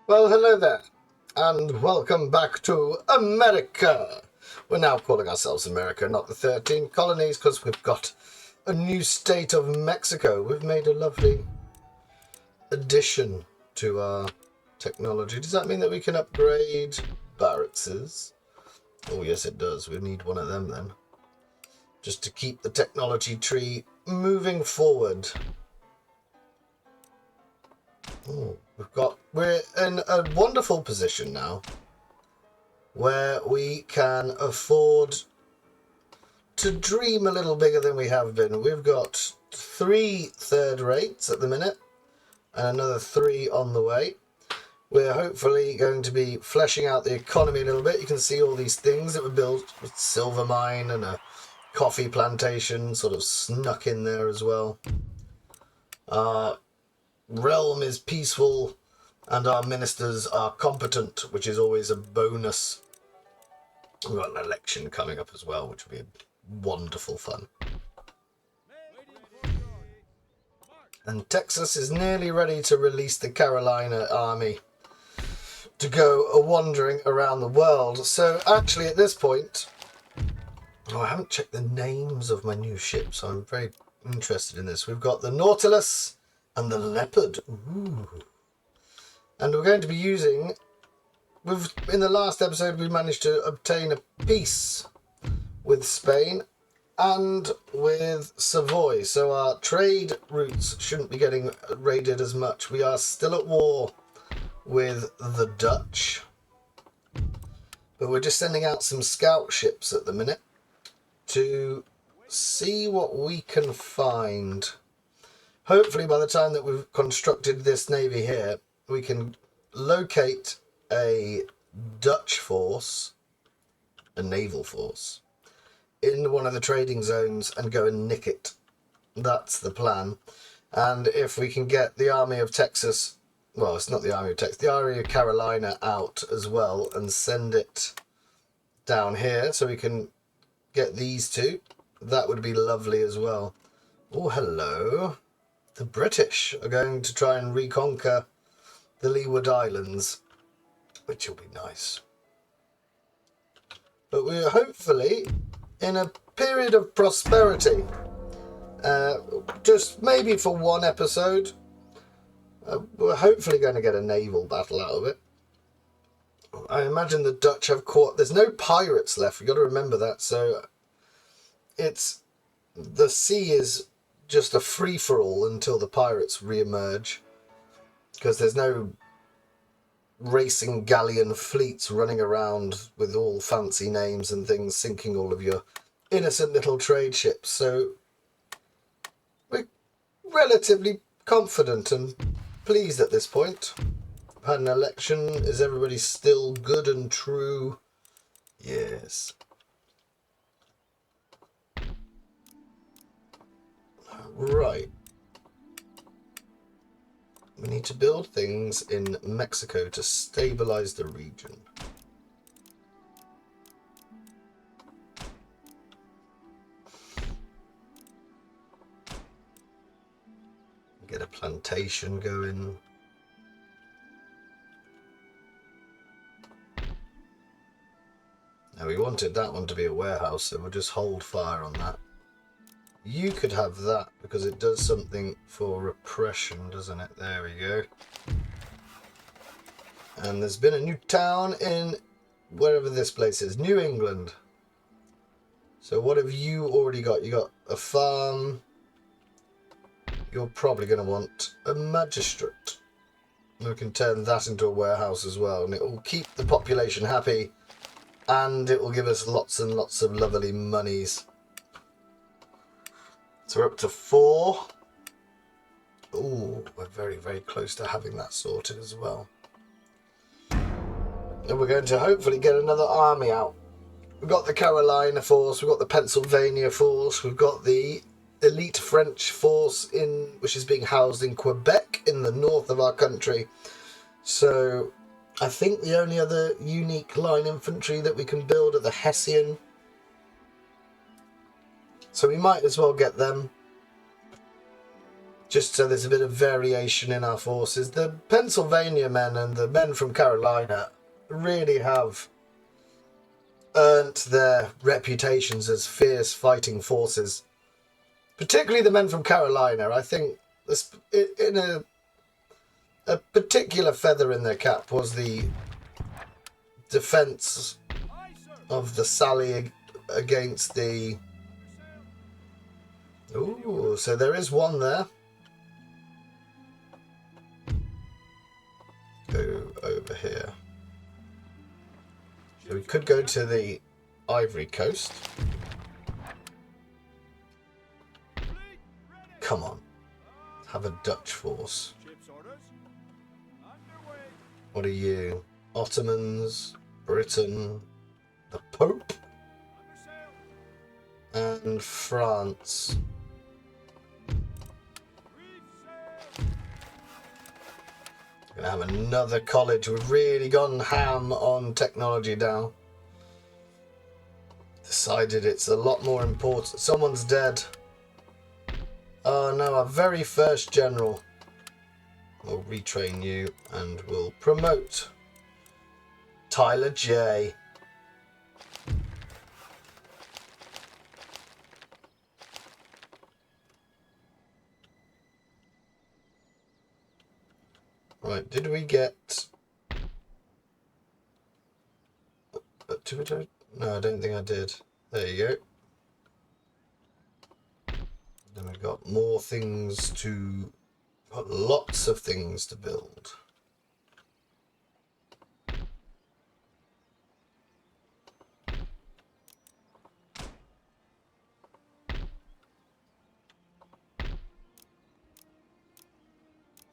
Well, hello there, and welcome back to America. We're now calling ourselves America, not the 13 colonies, because we've got a new state of Mexico. We've made a lovely addition to our technology. Does that mean that we can upgrade barracks? Oh, yes, it does. We need one of them then, just to keep the technology tree moving forward. Oh, we're in a wonderful position now where we can afford to dream a little bigger than we have been. We've got 3 third rates at the minute and another 3 on the way. We're hopefully going to be fleshing out the economy a little bit. You can see all these things that were built with silver mine and a coffee plantation sort of snuck in there as well. Our realm is peaceful and our ministers are competent, which is always a bonus. We've got an election coming up as well, which will be wonderful fun. And Texas is nearly ready to release the Carolina army to go wandering around the world. So actually at this point, I haven't checked the names of my new ships, so I'm very interested in this. We've got the Nautilus and the Leopard. Ooh. And we're going to be using... in the last episode, we managed to obtain a peace with Spain and with Savoy. So our trade routes shouldn't be getting raided as much. We are still at war with the Dutch. But we're just sending out some scout ships at the minute to see what we can find. Hopefully by the time that we've constructed this navy here, we can locate a Dutch force, a naval force, in one of the trading zones and go and nick it. That's the plan. And if we can get the army of Texas, well, it's not the army of Texas, the army of Carolina out as well and send it down here so we can get these two, that would be lovely as well. Oh, hello. The British are going to try and reconquer the Leeward Islands, which will be nice. But we're hopefully in a period of prosperity. Just maybe for one episode. We're hopefully going to get a naval battle out of it. I imagine the Dutch have caught... There's no pirates left, we've got to remember that. So it's... the sea is just a free-for-all until the pirates re-emerge. Because there's no racing galleon fleets running around with all fancy names and things, sinking all of your innocent little trade ships. So we're relatively confident and pleased at this point. We've had an election. Is everybody still good and true? Yes. Right. We need to build things in Mexico to stabilize the region. Get a plantation going. Now we wanted that one to be a warehouse, so we'll just hold fire on that. You could have that because it does something for repression, doesn't it? There we go. And there's been a new town in wherever this place is, New England. So what have you already got? You got a farm. You're probably going to want a magistrate. We can turn that into a warehouse as well, and it will keep the population happy, and it will give us lots and lots of lovely monies. So we're up to 4. Ooh, we're very, very close to having that sorted as well. And we're going to hopefully get another army out. We've got the Carolina force, we've got the Pennsylvania force, we've got the elite French force which is being housed in Quebec in the north of our country. So I think the only other unique line infantry that we can build are the Hessian. So we might as well get them. just so there's a bit of variation in our forces. The Pennsylvania men and the men from Carolina really have earned their reputations as fierce fighting forces. Particularly the men from Carolina, I think, in a particular feather in their cap was the defence of the sally against the... Ooh, so there is one there. Go over here. So we could go to the Ivory Coast. Come on. Have a Dutch force. What are you? Ottomans, Britain, the Pope, and France. Gonna have another college. We've really gone ham on technology now. Decided it's a lot more important. Someone's dead. Oh no, our very first general. We'll retrain you and we'll promote Tyler J. Right, did we get... No, I don't think I did. There you go. Then we've got more things to... Got lots of things to build.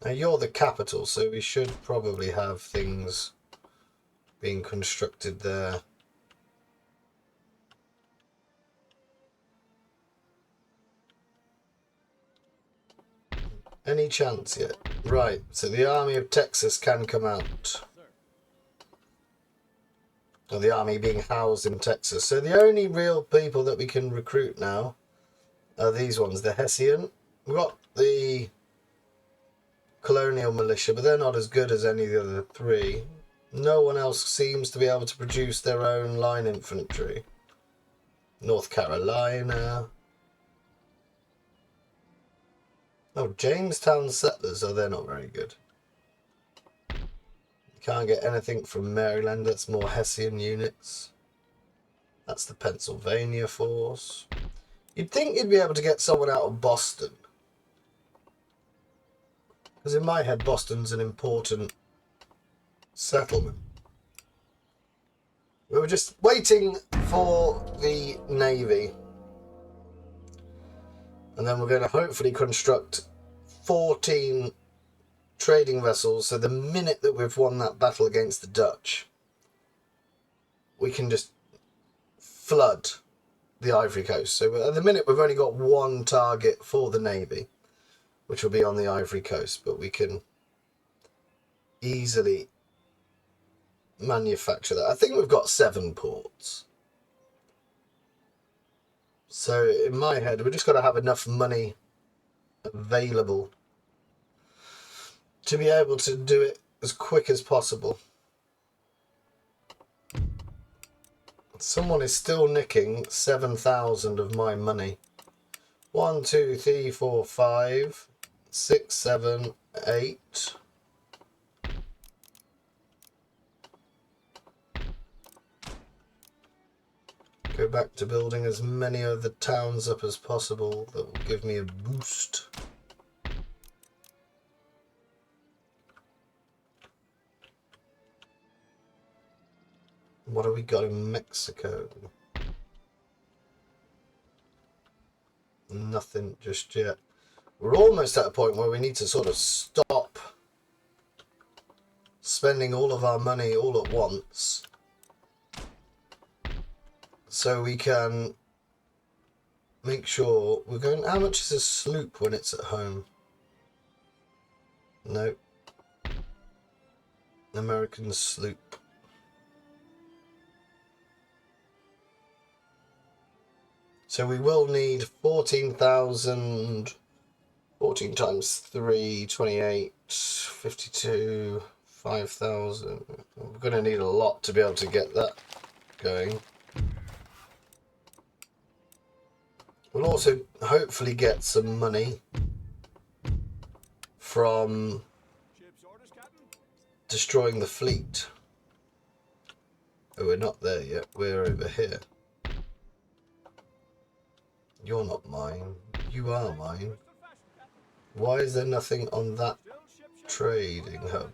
Now you're the capital, so we should probably have things being constructed there. Any chance yet? Right, so the army of Texas can come out. Or the army being housed in Texas. So the only real people that we can recruit now are these ones. The Hessian. We've got the colonial militia, but they're not as good as any of the other three. No one else seems to be able to produce their own line infantry. North Carolina. Oh, Jamestown settlers. Oh, they're not very good. You can't get anything from Maryland. That's more Hessian units. That's the Pennsylvania force. You'd think you'd be able to get someone out of Boston. Because in my head, Boston's an important settlement. We were just waiting for the Navy. And then we're going to hopefully construct 14 trading vessels. So the minute that we've won that battle against the Dutch, we can just flood the Ivory Coast. So at the minute we've only got one target for the Navy, which will be on the Ivory Coast. But we can easily manufacture that. I think we've got 7 ports. So in my head, we've just got to have enough money available to be able to do it as quick as possible. Someone is still nicking 7,000 of my money. 1, 2, 3, 4, 5, 6, 7, 8. Go back to building as many of the towns up as possible. That will give me a boost. What have we got in Mexico? Nothing just yet. We're almost at a point where we need to sort of stop spending all of our money all at once. So we can make sure we're going... How much is a sloop when it's at home? No. American sloop. So we will need 14,000 14 times 3, 28, 52, 5,000. We're going to need a lot to be able to get that going. We'll also hopefully get some money from destroying the fleet. Oh, we're not there yet. We're over here. You're not mine. You are mine. Why is there nothing on that trading hub?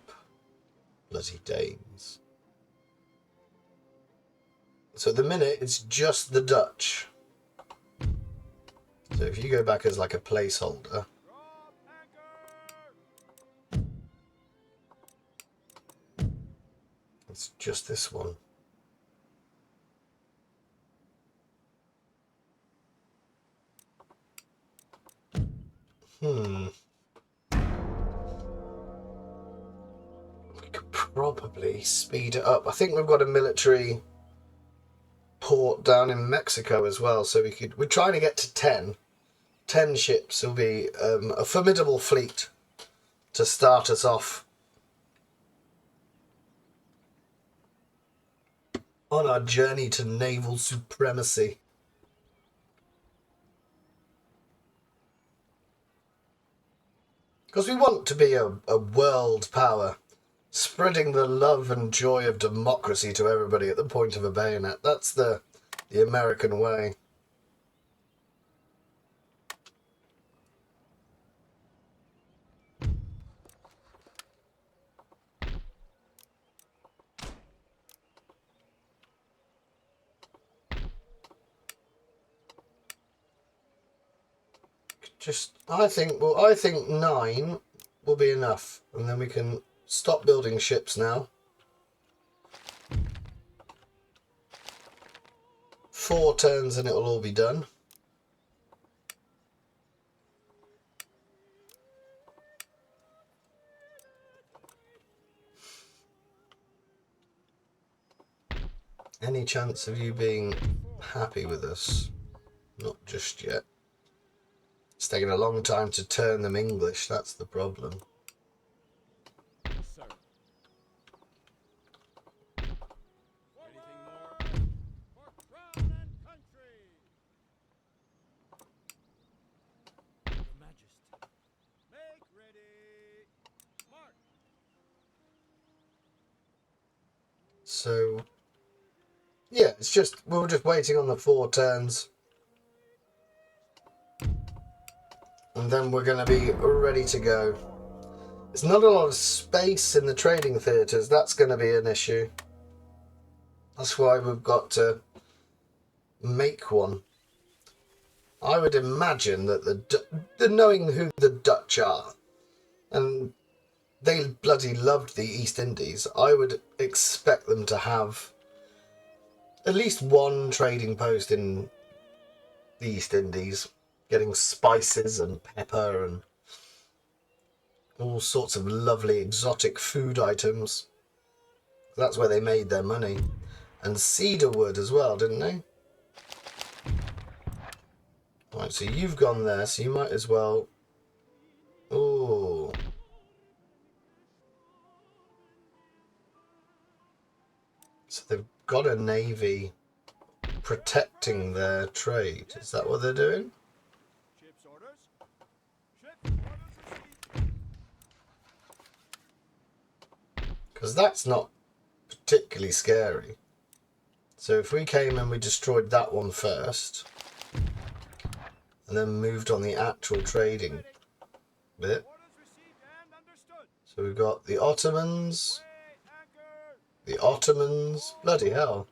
Bloody Danes. So at the minute, it's just the Dutch. So if you go back as like a placeholder. It's just this one. We could probably speed it up. I think we've got a military port down in Mexico as well, so we're trying to get to 10. 10 ships will be a formidable fleet to start us off on our journey to naval supremacy. Because we want to be a world power, spreading the love and joy of democracy to everybody at the point of a bayonet. That's the American way. I think 9 will be enough, and then we can stop building ships now. 4 turns and it will all be done. Any chance of you being happy with us? Not just yet. It's taken a long time to turn them English, that's the problem. Sir. Anything more? For crown and country. Your Majesty. Make ready. March. So, yeah, we're just waiting on the 4 turns. And then we're going to be ready to go. There's not a lot of space in the trading theatres. That's going to be an issue. That's why we've got to make one. I would imagine that knowing who the Dutch are, and they bloody loved the East Indies, I would expect them to have at least one trading post in the East Indies, getting spices and pepper and all sorts of lovely exotic food items. That's where they made their money. And cedar wood as well, didn't they? Right, so you've gone there, so you might as well... Ooh. So they've got a navy protecting their trade. Is that what they're doing? Ship's orders. Ship's orders received. Because that's not particularly scary. So if we came and we destroyed that one first, and then moved on the actual trading bit. Orders received and understood. So we've got the Ottomans. The Ottomans. Bloody hell.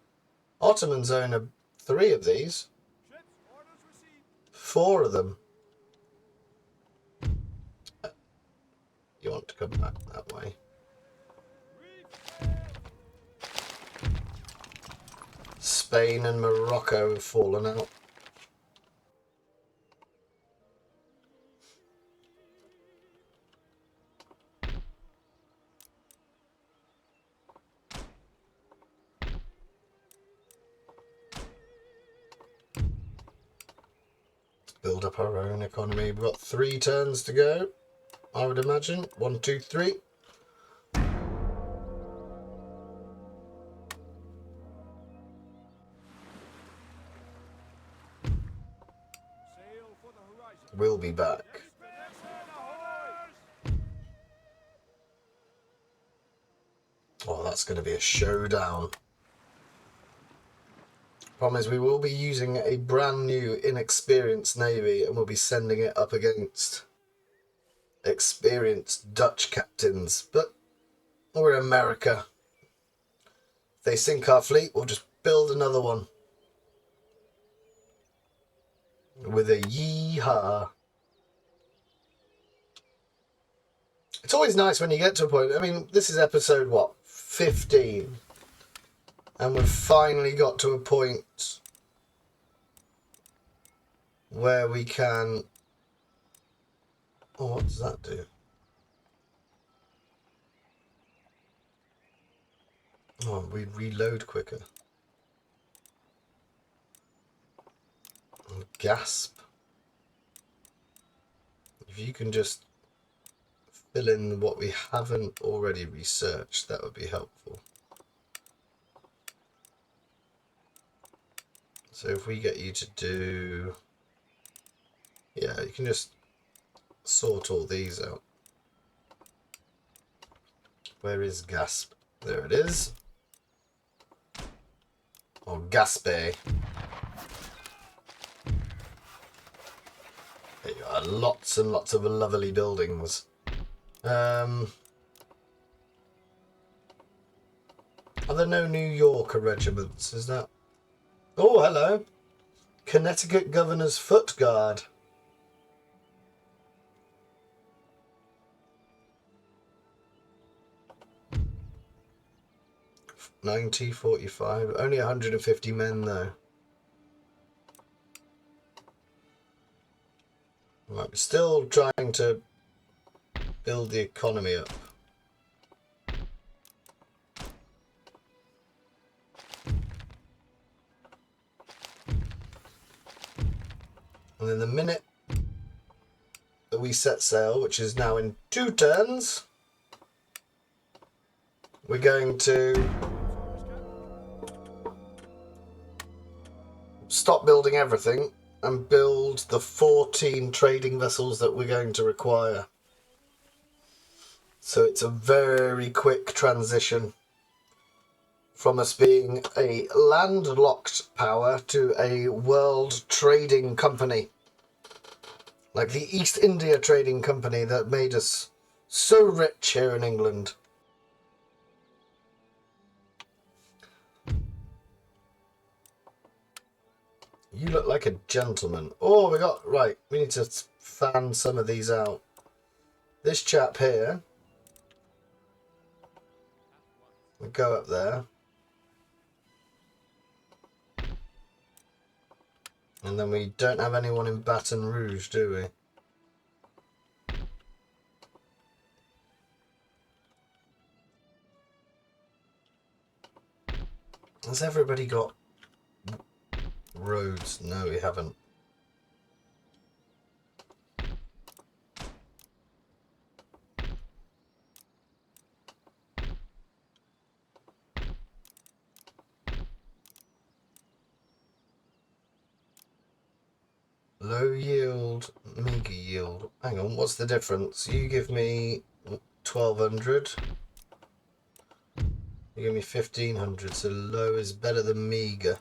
Ottomans own 3 of these. Ship's orders received. 4 of them. You want to come back that way. Spain and Morocco have fallen out. build up our own economy. We've got 3 turns to go, I would imagine. 1, 2, 3. Sail for the horizon. We'll be back. Expedition ahoy! Oh, that's going to be a showdown. Problem is, we will be using a brand new, inexperienced navy, and we'll be sending it up against experienced Dutch captains. But we're America. If they sink our fleet, we'll just build another one. With a yee-haw. It's always nice when you get to a point. I mean, this is episode, what, 15? And we've finally got to a point where we can... Oh, what does that do? Oh, we reload quicker. Gasp. If you can just fill in what we haven't already researched, that would be helpful. So if we get you to do... Yeah, you can just sort all these out. Where is Gasp? There it is. Or Gaspe. There you are. Lots and lots of lovely buildings. Are there no New Yorker regiments? Is that... Oh, hello. Connecticut Governor's Foot Guard. $90.45. Only 150 men, though. Right, we're still trying to build the economy up. And then the minute that we set sail, which is now in 2 turns, we're going to stop building everything and build the 14 trading vessels that we're going to require. So it's a very quick transition from us being a landlocked power to a world trading company. Like the East India Trading Company that made us so rich here in England. You look like a gentleman. Oh, we need to fan some of these out. This chap here, we'll go up there. And then we don't have anyone in Baton Rouge, do we? Has everybody got roads? No, we haven't. Low yield, mega yield. Hang on, what's the difference? You give me 1200. You give me 1500, so low is better than meager.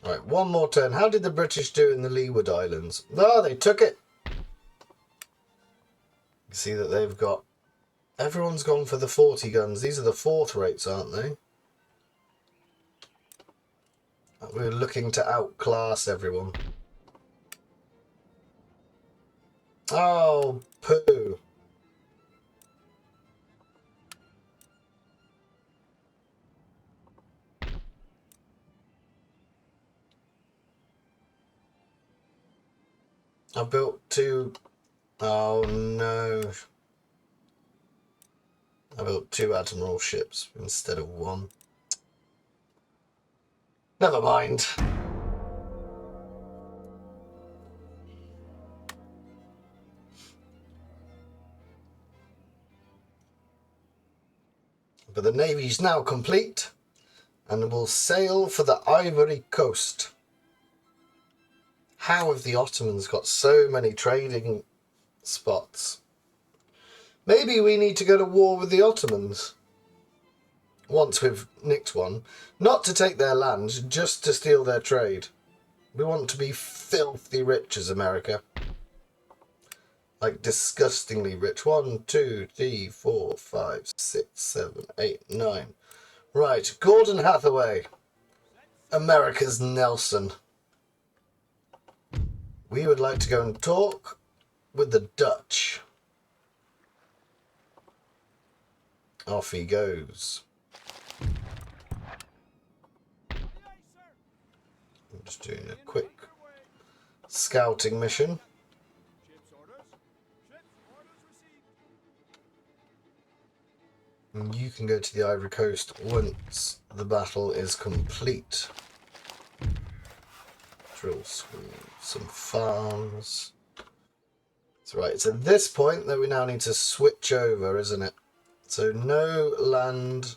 Right, one more turn. How did the British do in the Leeward Islands? Oh, they took it. You see that they've got... Everyone's gone for the 40 guns. These are the 4th rates, aren't they? We're looking to outclass everyone. Oh, poo. I built 2... Oh, no. I built 2 admiral ships instead of 1. Never mind. But the navy's now complete and will sail for the Ivory Coast. How have the Ottomans got so many trading spots? Maybe we need to go to war with the Ottomans once we've nicked one. Not to take their land, just to steal their trade. We want to be filthy rich as America. Like disgustingly rich. 1, 2, 3, 4, 5, 6, 7, 8, 9. Right, Gordon Hathaway. America's Nelson. We would like to go and talk with the Dutch. Off he goes. I'm just doing a quick scouting mission. Ship's orders. Ship's orders received. And you can go to the Ivory Coast once the battle is complete. Drill school, some farms. That's right, it's at this point that we now need to switch over, isn't it? So no land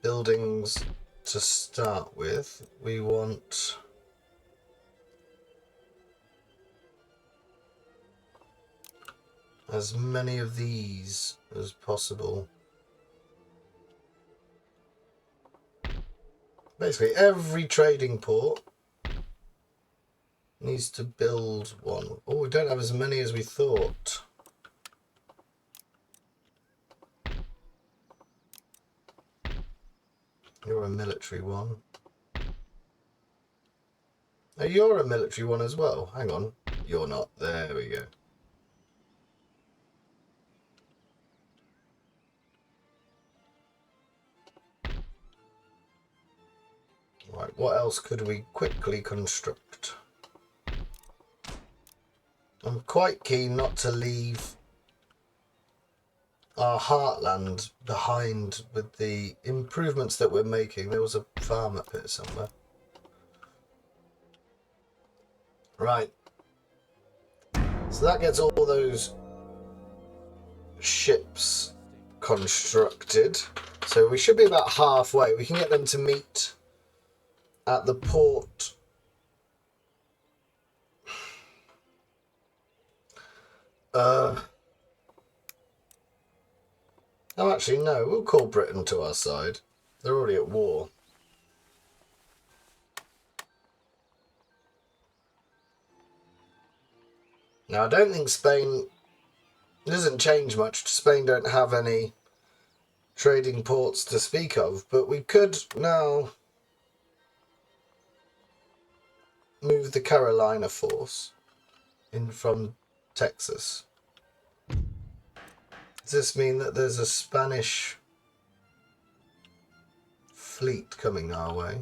buildings to start with. We want as many of these as possible. Basically every trading port needs to build one. Oh, we don't have as many as we thought. You're a military one. Oh, you're a military one as well. Hang on. You're not. There we go. Right, what else could we quickly construct? I'm quite keen not to leave our heartland behind with the improvements that we're making. There was a farm up here somewhere. Right. So that gets all those ships constructed. So we should be about halfway. We can get them to meet at the port. Oh, actually, no. We'll call Britain to our side. They're already at war. Now, I don't think Spain... It doesn't change much. Spain don't have any trading ports to speak of, but we could now move the Carolina force in from Texas. Does this mean that there's a Spanish fleet coming our way?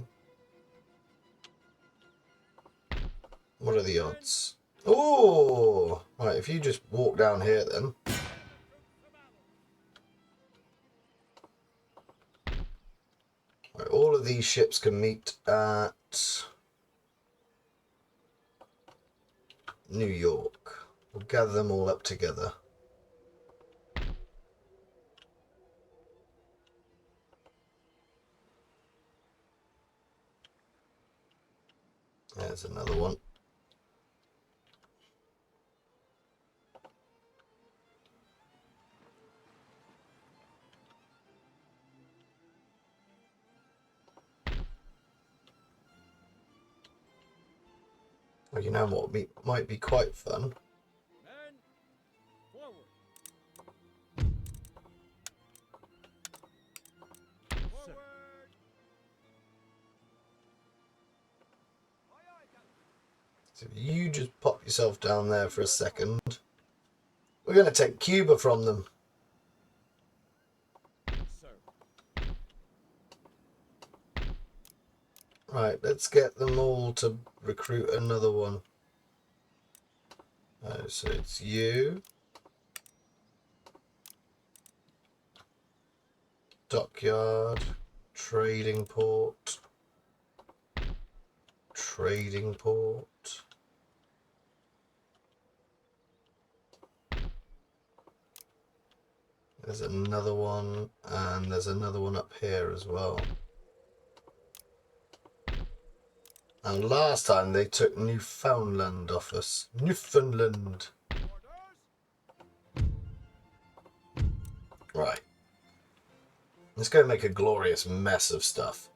What are the odds? Oh, right, if you just walk down here then. Right, all of these ships can meet at New York. We'll gather them all up together. There's another one. Well, you know what might be quite fun? Men, forward. Forward. Aye, aye, Captain. So if you just pop yourself down there for a second. We're going to take Cuba from them. Sir. Right, let's get them all to recruit another one. So it's you. Dockyard, trading port, trading port. There's another one, and there's another one up here as well. And last time they took Newfoundland off us. Newfoundland. Right. Let's go make a glorious mess of stuff.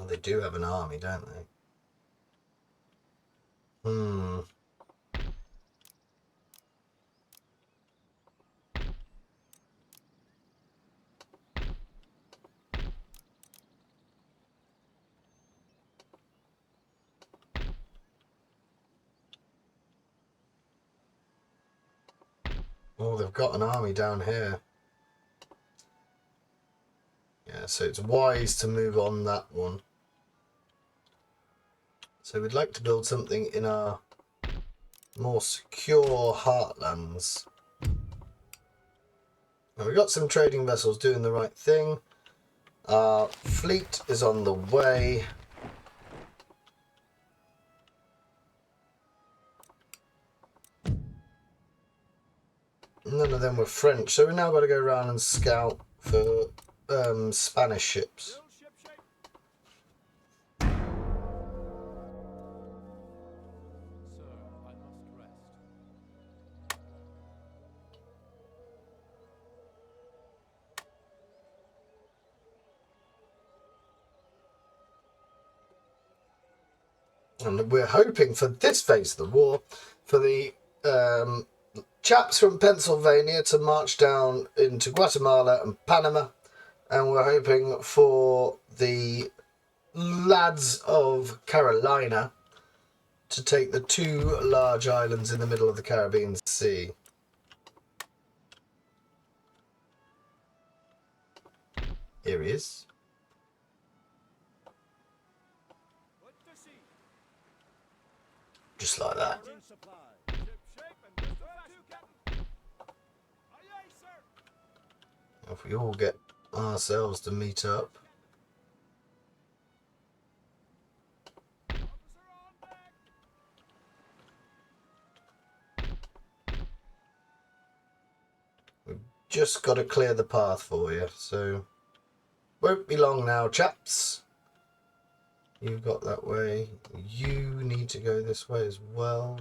Oh, they do have an army, don't they? Oh, they've got an army down here. Yeah, so it's wise to move on that one. So we'd like to build something in our more secure heartlands. Now we've got some trading vessels doing the right thing. Our fleet is on the way. None of them were French, so we now got to go around and scout for Spanish ships. Build ship shape. Sir, I must rest. And we're hoping for this phase of the war for the chaps from Pennsylvania to march down into Guatemala and Panama, and we're hoping for the lads of Carolina to take the two large islands in the middle of the Caribbean Sea. Here he is. Put to sea. Just like that. In supply. Ship shape and Mr. Fashion, Captain. Aye, aye, sir. If we all get ourselves to meet up. Officer on deck. We've just got to clear the path for you, so won't be long now, chaps. You've got that way. You need to go this way as well.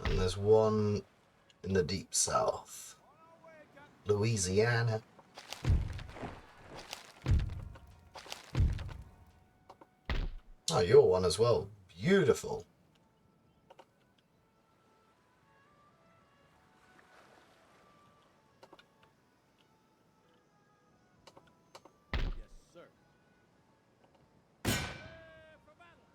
And there's one in the deep south. On our way, Captain. Louisiana. Oh, you're one as well. Beautiful. Yes, sir. Prepare for battle.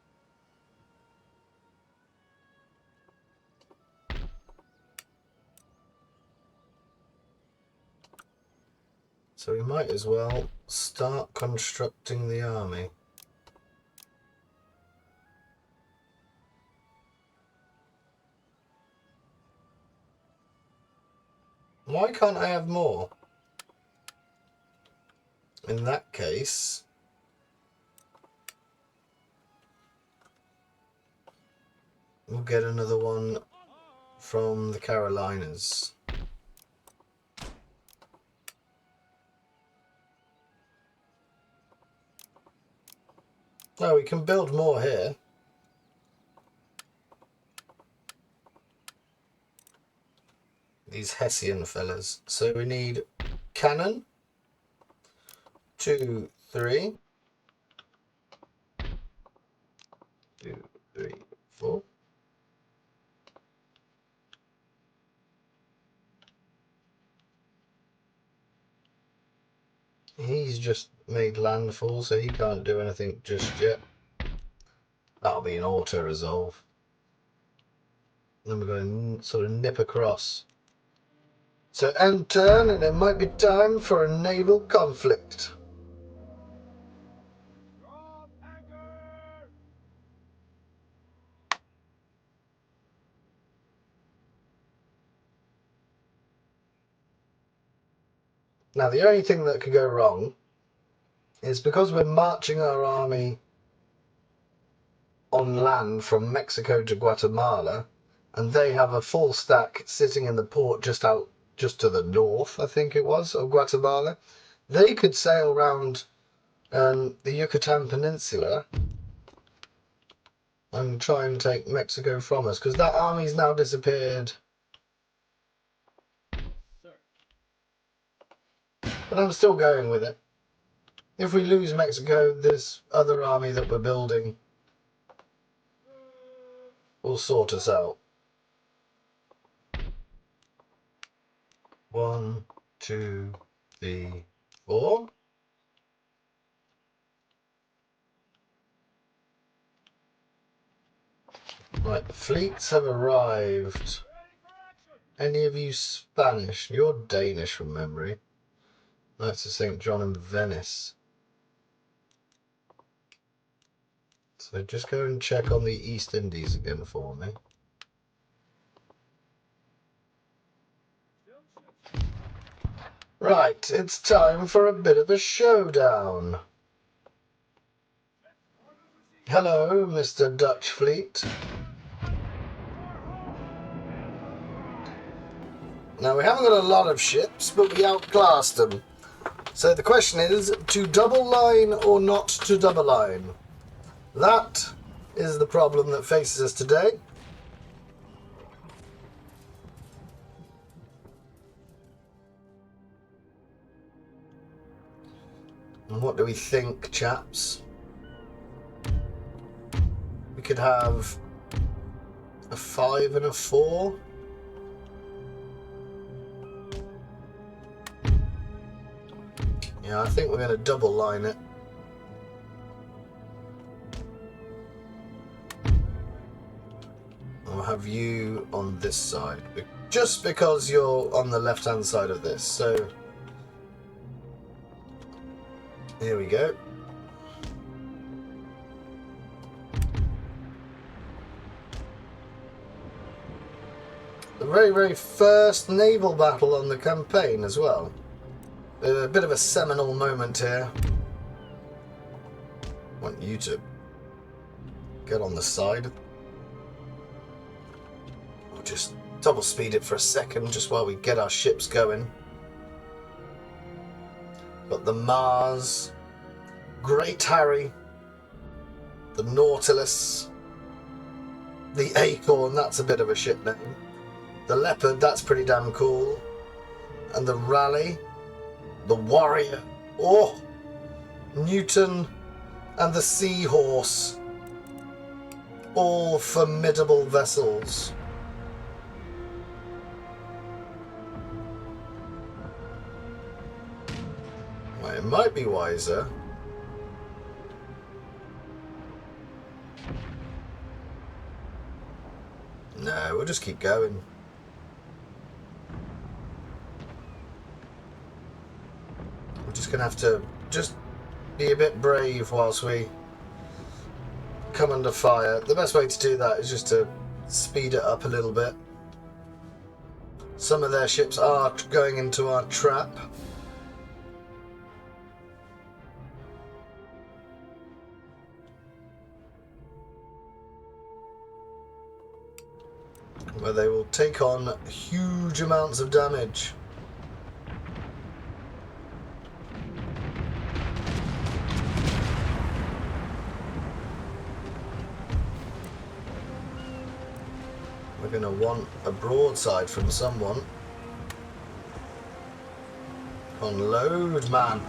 So we might as well start constructing the army. Why can't I have more? In that case, we'll get another one from the Carolinas. No, we can build more here. These Hessian fellas. So we need cannon. 2, 3. 2, 3, 4. He's just made landfall, so he can't do anything just yet. That'll be an auto resolve. Then we're going to sort of nip across. So end turn, and it might be time for a naval conflict. Drop anchor. Now, the only thing that could go wrong is because we're marching our army on land from Mexico to Guatemala, and they have a full stack sitting in the port just to the north, I think it was, of Guatemala. They could sail round the Yucatan Peninsula and try and take Mexico from us, because that army's now disappeared. Sir. But I'm still going with it. If we lose Mexico, this other army that we're building will sort us out. 1, 2, 3, 4. Right, the fleets have arrived. Ready for action. Any of you Spanish? You're Danish from memory. Knights of St. John and Venice. So just go and check on the East Indies again for me. Still ships. Right, it's time for a bit of a showdown. Orders received. Hello, Mr. Dutch Fleet. Now, we haven't got a lot of ships, but we outclassed them. So the question is, to double line or not to double line? That is the problem that faces us today. And what do we think, chaps? We could have a 5 and a 4. Yeah, I think we're going to double line it. I'll have you on this side, just because you're on the left-hand side of this. So, here we go. The very, very first naval battle on the campaign as well. A bit of a seminal moment here. I want you to get on the side. We'll just double speed it for a second just while we get our ships going. Got the Mars, Great Harry, the Nautilus, the Acorn, that's a bit of a ship name. The Leopard, that's pretty damn cool. And the Raleigh, the Warrior, oh, Newton, and the Seahorse. All formidable vessels. Well, it might be wiser. No, we'll just keep going. We're just going to have to just be a bit brave whilst we come under fire. The best way to do that is just to speed it up a little bit. Some of their ships are going into our trap. Where they will take on huge amounts of damage. We're going to want a broadside from someone. Unload, man.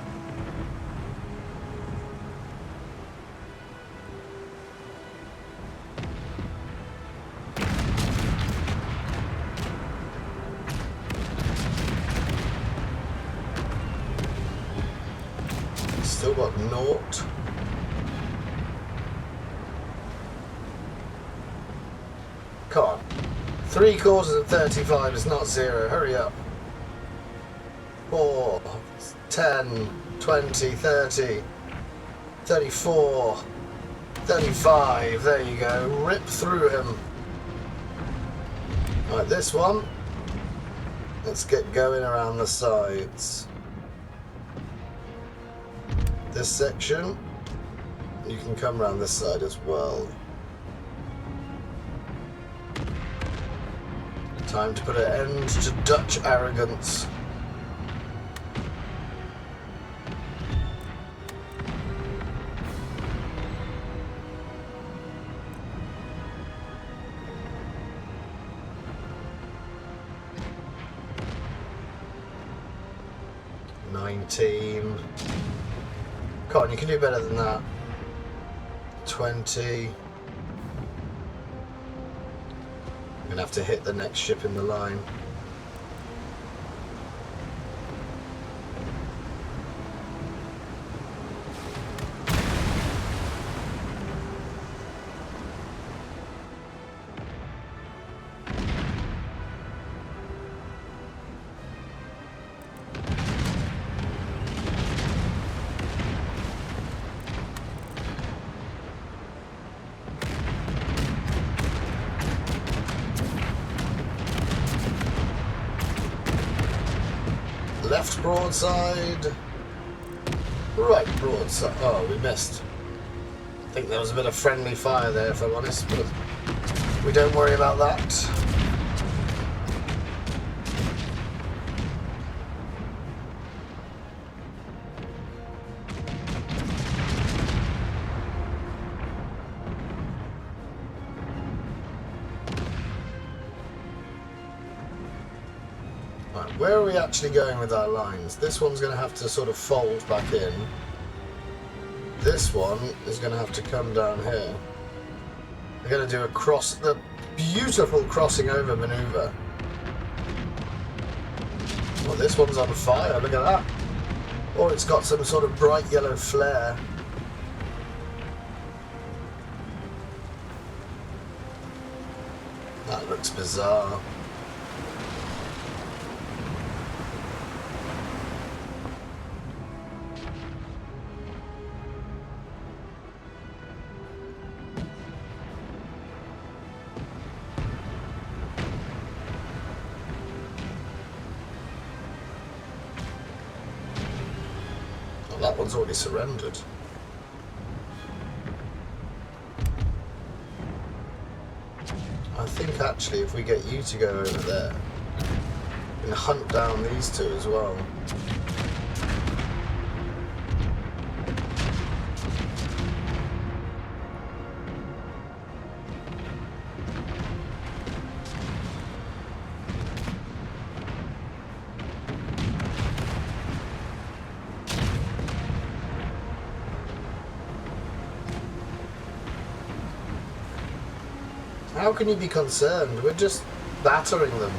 Still got naught. Come on. 3/4 of 35 is not 0. Hurry up. 4, 10, 20, 30, 34, 35. There you go. Rip through him. Right, this one. Let's get going around the sides. this section. You can come around this side as well. Time to put an end to Dutch arrogance. Come on, you can do better than that. 20. I'm gonna have to hit the next ship in the line. Left broadside. Right broadside. Oh, we missed. I think there was a bit of friendly fire there, if I'm honest, but we don't worry about that. Where are we actually going with our lines? This one's going to have to sort of fold back in. This one is going to have to come down here. We're going to do the beautiful crossing over manoeuvre. Well, this one's on fire, look at that. Or it's got some sort of bright yellow flare. That looks bizarre. That one's already surrendered. I think actually if we get you to go over there and hunt down these two as well. How can you be concerned? We're just battering them.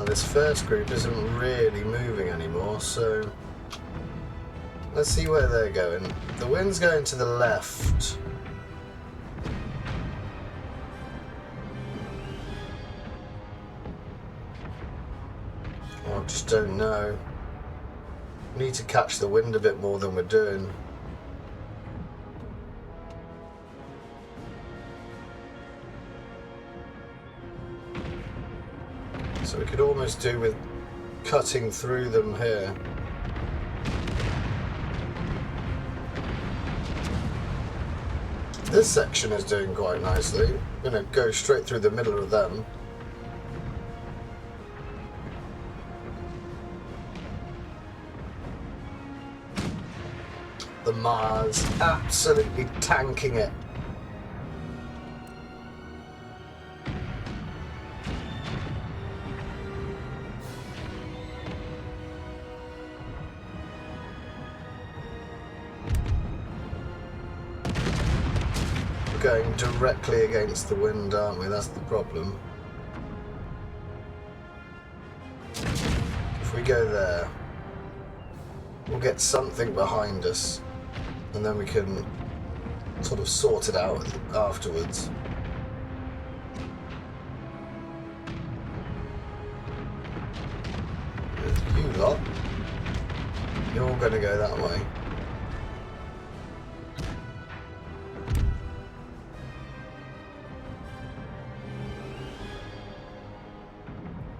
This first group isn't really moving anymore, so let's see where they're going. The wind's going to the left. Oh, I just don't know. We need to catch the wind a bit more than we're doing. So we could almost do with cutting through them here. This section is doing quite nicely. I'm going to go straight through the middle of them. The Mars absolutely tanking it. Going directly against the wind, aren't we? That's the problem. if we go there, we'll get something behind us, and then we can sort of sort it out afterwards. You lot, you're all going to go that way.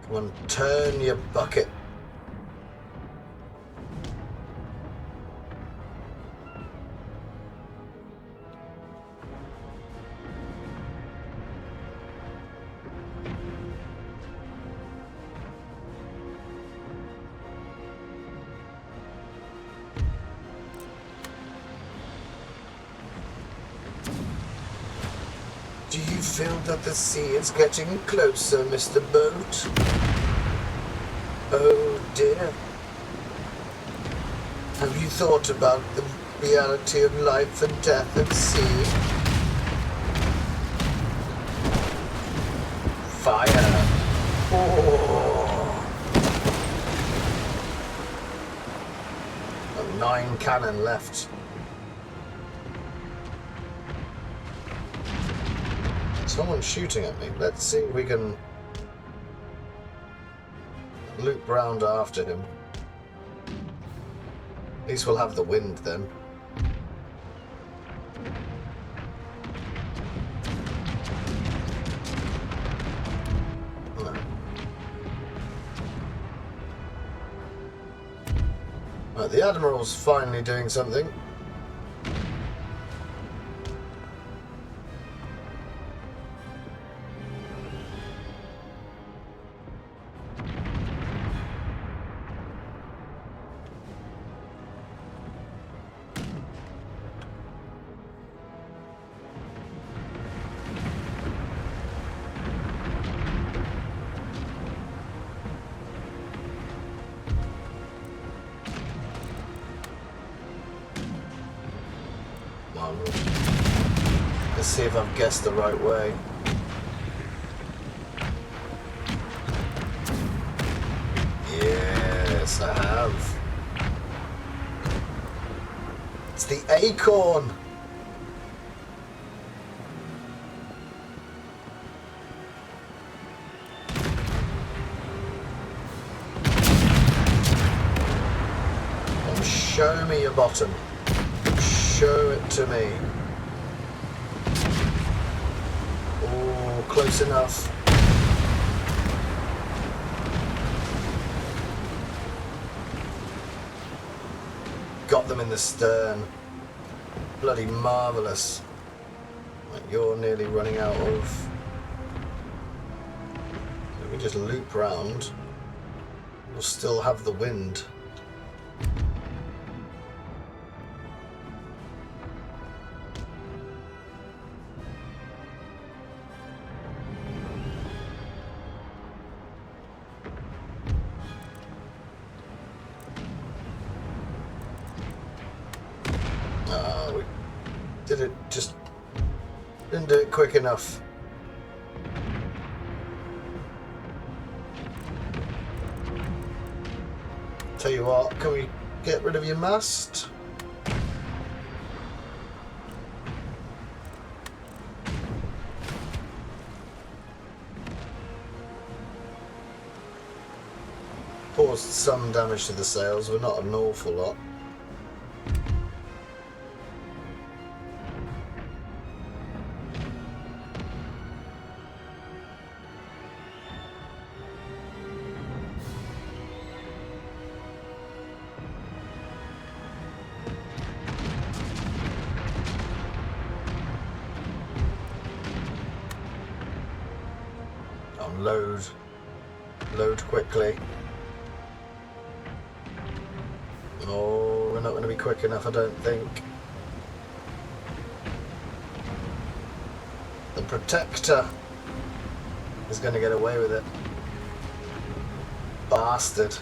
Come on, turn your bucket. Do you feel that the sea is getting closer, Mr. Boat? Oh dear. Have you thought about the reality of life and death at sea? Fire. Oh. Got 9 cannon left. Someone's shooting at me. Let's see if we can loop round after him. At least we'll have the wind then. No. Right, the Admiral's finally doing something. Let's see if I've guessed the right way. Yes, I have. It's the acorn. Show me your bottom. Show it to me. Oh, close enough. Got them in the stern. Bloody marvellous. Like you're nearly running out of... Let me just loop round. We'll still have the wind. Didn't do it quick enough. Tell you what, can we get rid of your mast? Caused some damage to the sails, but not an awful lot. Load quickly. Oh, we're not going to be quick enough, I don't think. The Protector is going to get away with it. Bastard.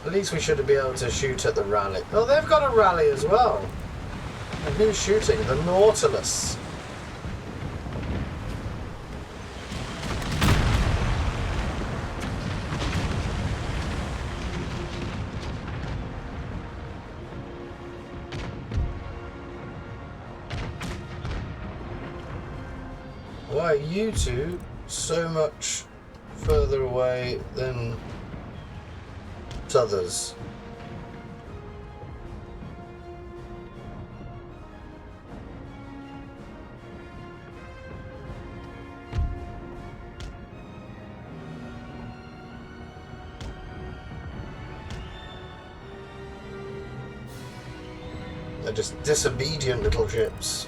At least we should be able to shoot at the rally. Oh, they've got a rally as well. And who's shooting? The Nautilus. Why are you two so much further away than others? They're just disobedient little ships.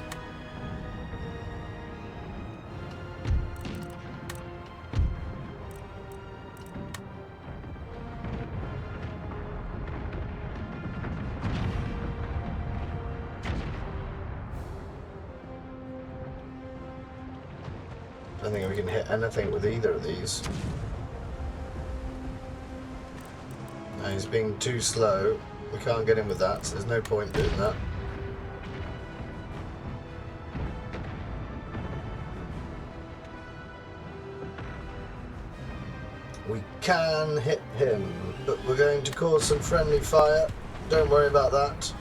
I don't think we can hit anything with either of these. No, he's being too slow. We can't get in with that, so there's no point doing that. We can hit him, but we're going to cause some friendly fire. Don't worry about that.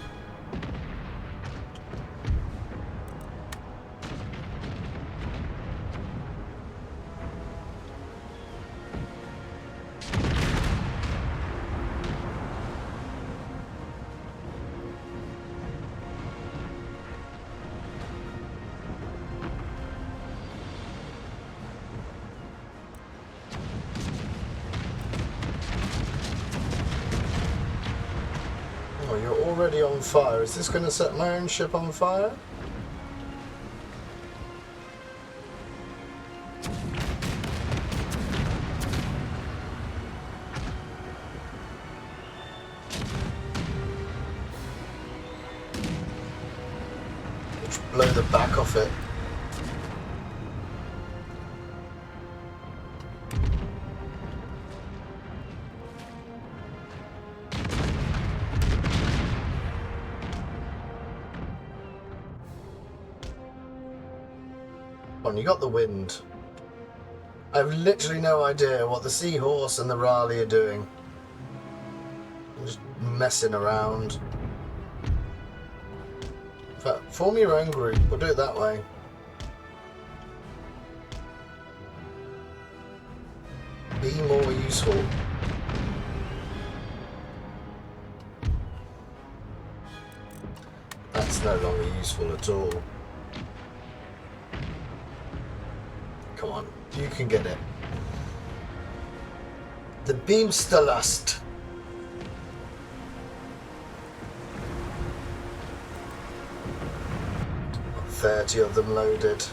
Oh, you're already on fire. Is this going to set my own ship on fire? Just blow the back off it. You got the wind. I've literally no idea what the Seahorse and the Raleigh are doing. I'm just messing around. In fact, form your own group. We'll do it that way. Be more useful. That's no longer useful at all. Come on, you can get it. The Beamsterlust. Got 30 of them loaded.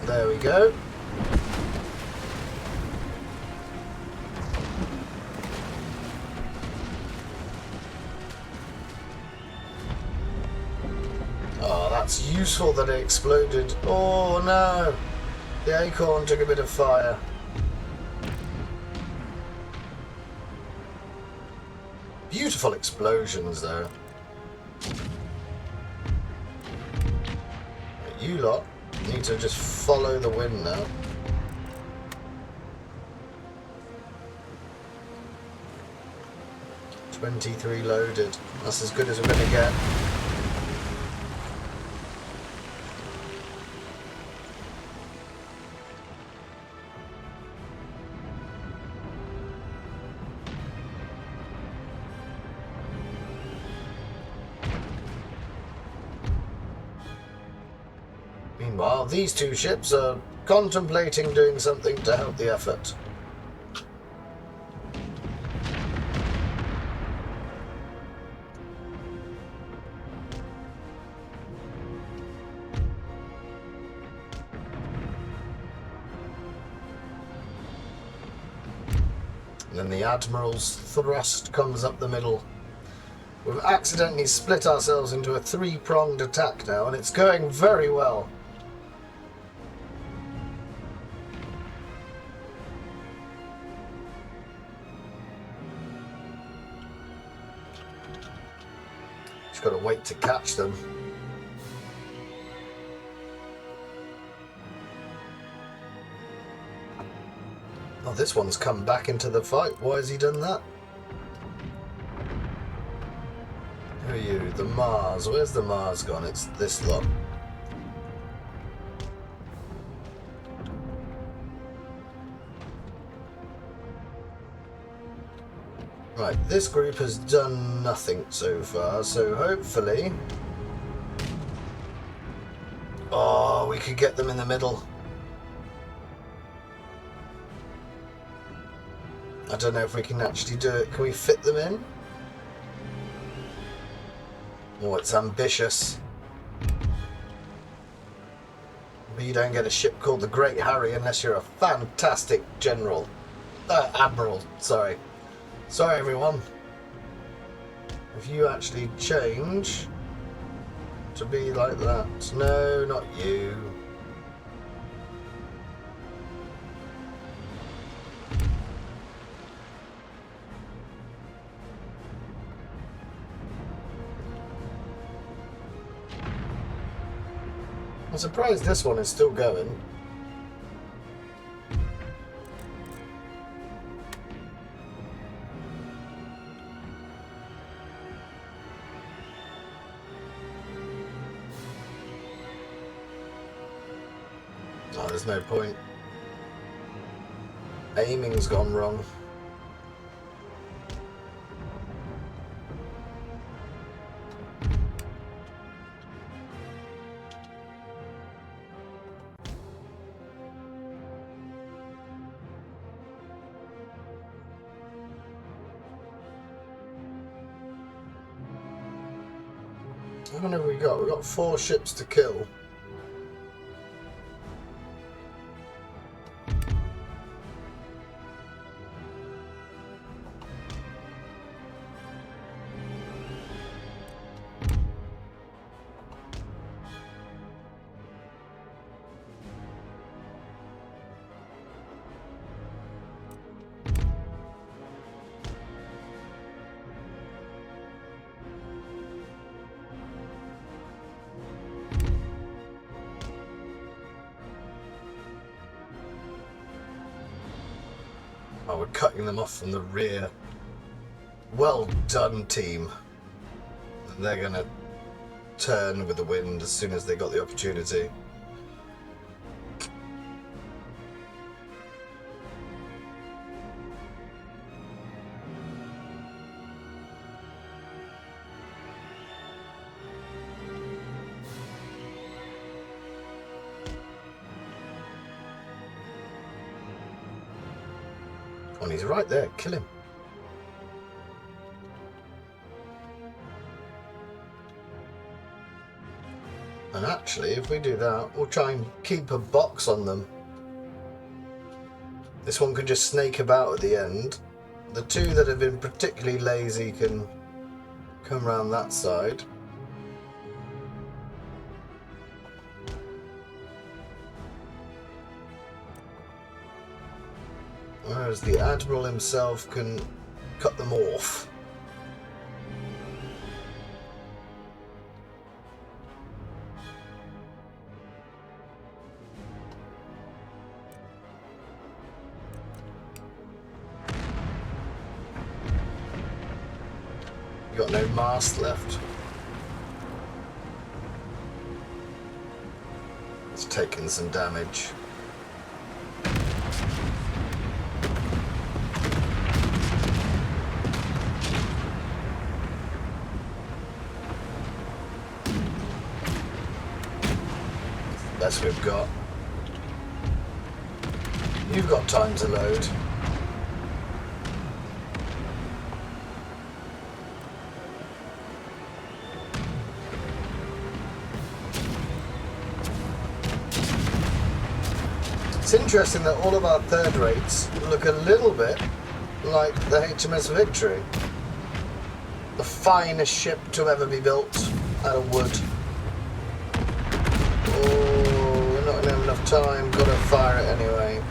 There we go. It's useful that it exploded. Oh no! The Acorn took a bit of fire. Beautiful explosions though. You lot need to just follow the wind now. $23 loaded. That's as good as we're going to get. Meanwhile, these two ships are contemplating doing something to help the effort. And then the Admiral's thrust comes up the middle. We've accidentally split ourselves into a three-pronged attack now, and it's going very well. Just got to wait to catch them. Oh, this one's come back into the fight. Why has he done that? Who are you? The Mars. Where's the Mars gone? It's this lot. Right, this group has done nothing so far, so hopefully... Oh, we could get them in the middle. I don't know if we can actually do it. Can we fit them in? Oh, it's ambitious. But you don't get a ship called the Great Harry unless you're a fantastic general. Admiral, sorry. Sorry, everyone. If you actually change to be like that. No, not you. I'm surprised this one is still going. Oh, there's no point. Aiming's gone wrong. How many have we got? We've got 4 ships to kill. Oh, we're cutting them off from the rear. Well done, team. They're going to turn with the wind as soon as they got the opportunity. Oh, he's right there. Kill him. And actually, if we do that, we'll try and keep a box on them. This one can just snake about at the end. The 2 that have been particularly lazy can come around that side. Whereas the Admiral himself can cut them off. You got no mast left. It's taken some damage. Best we've got. You've got time to load. It's interesting that all of our third rates look a little bit like the HMS Victory. The finest ship to ever be built out of wood. Oh, we're not going to have enough time. Got to fire it anyway.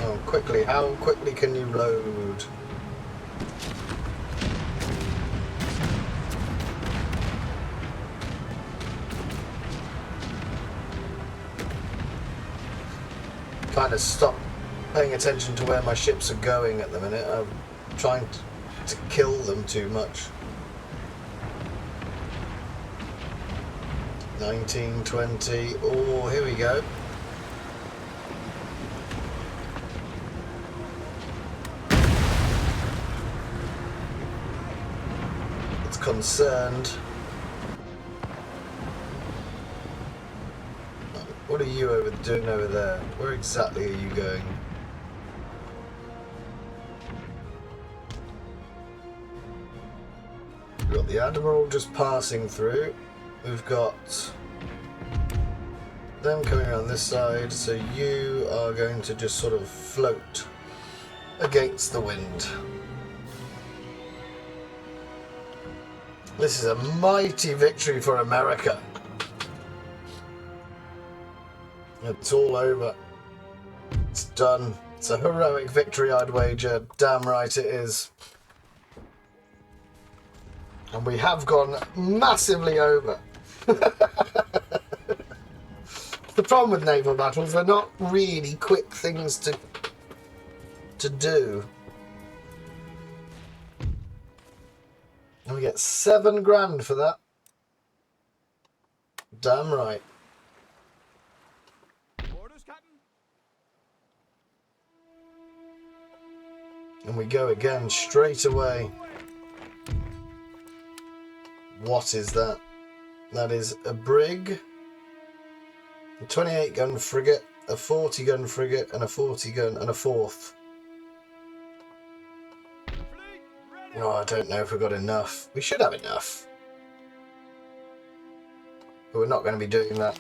Oh, quickly. How quickly can you load? Kind of stop paying attention to where my ships are going at the minute. I'm trying to kill them too much. 19, 20. Oh, here we go. It's concerned. What are you doing over there? Where exactly are you going? We've got the Admiral just passing through. We've got them coming around this side, so you are going to just sort of float against the wind. This is a mighty victory for America. It's all over. It's done. It's a heroic victory, I'd wager. Damn right it is. And we have gone massively over. The problem with naval battles, they're not really quick things to do. And we get 7 grand for that. Damn right. Orders, Captain. And we go again straight away. What is that? That is a brig, a 28 gun frigate, a 40 gun frigate, and a 40 gun and a 4th. Fleet ready. Oh, I don't know if we've got enough. We should have enough. But we're not going to be doing that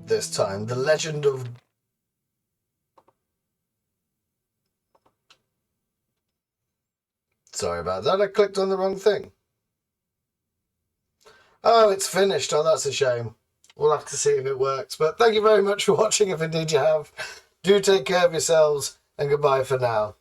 this time. The legend of... Sorry about that, I clicked on the wrong thing. Oh, it's finished. Oh, that's a shame. We'll have to see if it works. But thank you very much for watching, if indeed you have. Do take care of yourselves, and goodbye for now.